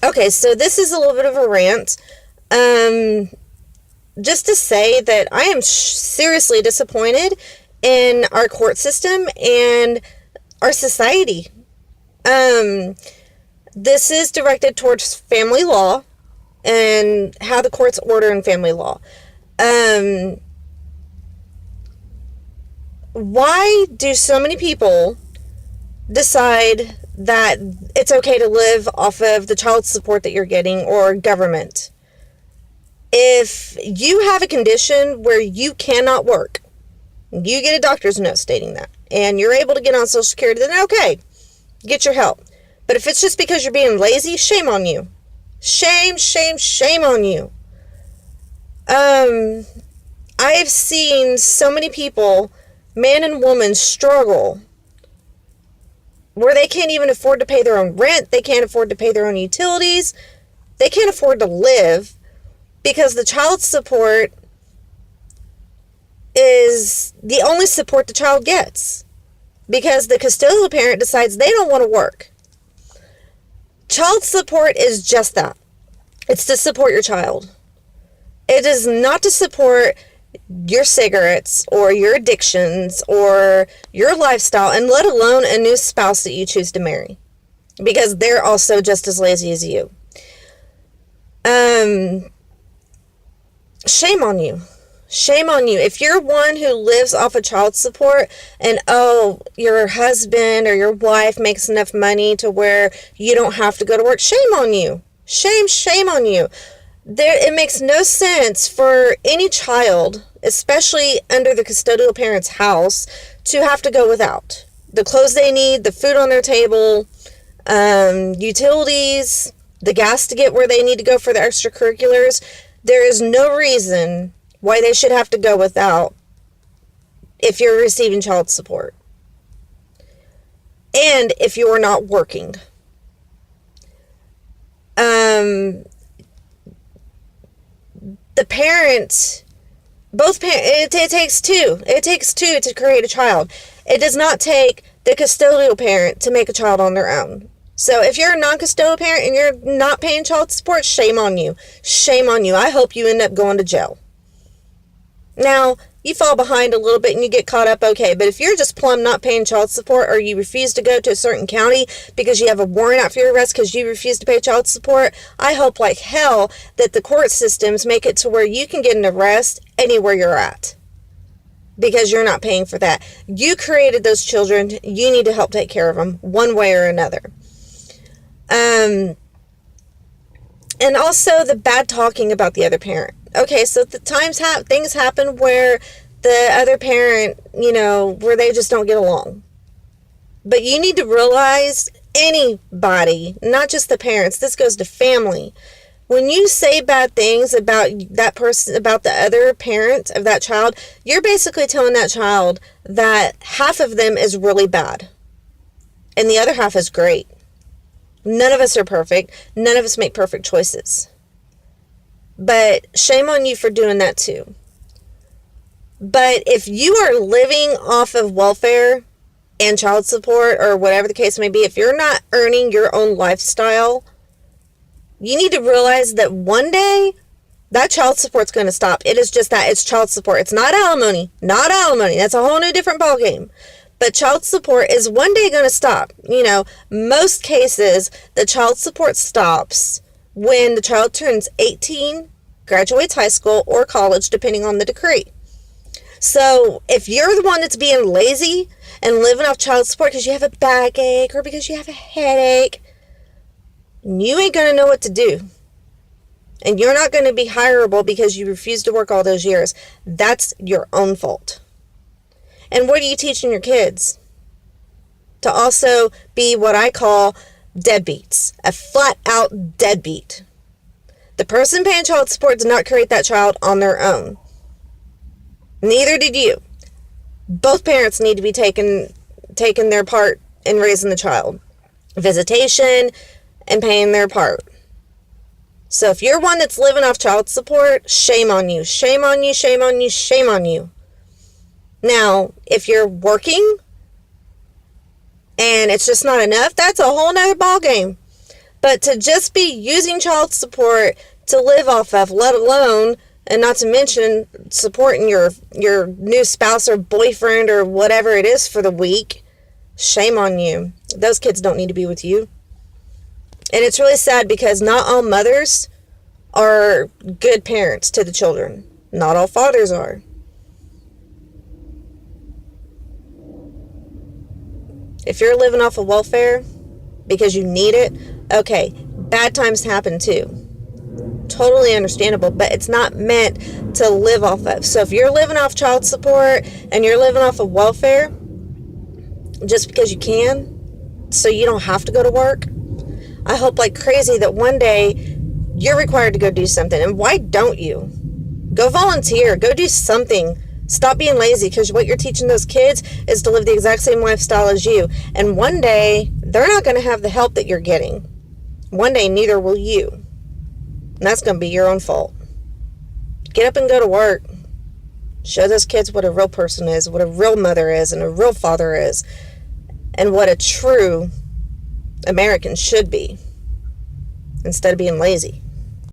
Okay, so this is a little bit of a rant. Just to say that I am seriously disappointed in our court system and our society. Um, this is directed towards family law and how the courts order in family law. Um, why do so many people decide that it's okay to live off of the child support that you're getting or government? If you have a condition where you cannot work, you get a doctor's note stating that, and you're able to get on Social Security, then okay, get your help. But if it's just because you're being lazy, shame on you. Shame, shame, shame on you. I've seen so many people, man and woman, struggle where they can't even afford to pay their own rent, they can't afford to pay their own utilities, they can't afford to live because the child support is the only support the child gets because the custodial parent decides they don't want to work. Child support is just that. It's to support your child. It is not to support your cigarettes or your addictions or your lifestyle, and let alone a new spouse that you choose to marry, because they're also just as lazy as you. Shame on you. Shame on you. If you're one who lives off of child support and, oh, your husband or your wife makes enough money to where you don't have to go to work, shame on you. Shame on you. It makes no sense for any child, especially under the custodial parent's house, to have to go without the clothes they need, the food on their table, utilities, the gas to get where they need to go for the extracurriculars. There is no reason why they should have to go without if you're receiving child support and if you're not working. The parent, both parents, it takes two. It takes two to create a child. It does not take the custodial parent to make a child on their own. So if you're a non-custodial parent and you're not paying child support, shame on you. Shame on you. I hope you end up going to jail. Now, you fall behind a little bit and you get caught up, okay, but if you're just plumb not paying child support, or you refuse to go to a certain county because you have a warrant out for your arrest because you refuse to pay child support, I hope like hell that the court systems make it to where you can get an arrest anywhere you're at because you're not paying for that. You created those children. You need to help take care of them one way or another. And also the bad talking about the other parent. Okay, so the things happen where the other parent, where they just don't get along. But you need to realize, anybody, not just the parents, this goes to family. When you say bad things about that person, about the other parent of that child, you're basically telling that child that half of them is really bad and the other half is great. None of us are perfect. None of us make perfect choices. But shame on you for doing that too. But if you are living off of welfare and child support or whatever the case may be, if you're not earning your own lifestyle, you need to realize that one day that child support's going to stop. It is just that. It's child support. It's not alimony. Not alimony. That's a whole new different ballgame. But child support is one day going to stop. Most cases, the child support stops when the child turns 18, graduates high school or college, depending on the decree. So if you're the one that's being lazy and living off child support because you have a backache or because you have a headache, you ain't going to know what to do. And you're not going to be hireable because you refused to work all those years. That's your own fault. And what are you teaching your kids? To also be what I call deadbeats. A flat out deadbeat. The person paying child support did not create that child on their own. Neither did you. Both parents need to be taking their part in raising the child. Visitation and paying their part. So if you're one that's living off child support, shame on you. Shame on you, shame on you, shame on you. Now, if you're working and it's just not enough, that's a whole nother ballgame. But to just be using child support to live off of, let alone, and not to mention supporting your new spouse or boyfriend or whatever it is for the week, shame on you. Those kids don't need to be with you. And it's really sad because not all mothers are good parents to the children. Not all fathers are. If you're living off of welfare because you need it, okay, bad times happen too. Totally understandable, but it's not meant to live off of. So if you're living off child support and you're living off of welfare just because you can, so you don't have to go to work, I hope like crazy that one day you're required to go do something. And why don't you? Go volunteer. Go do something. Stop being lazy, because what you're teaching those kids is to live the exact same lifestyle as you. And one day, they're not going to have the help that you're getting. One day, neither will you. And that's going to be your own fault. Get up and go to work. Show those kids what a real person is, what a real mother is, and a real father is, and what a true American should be, instead of being lazy.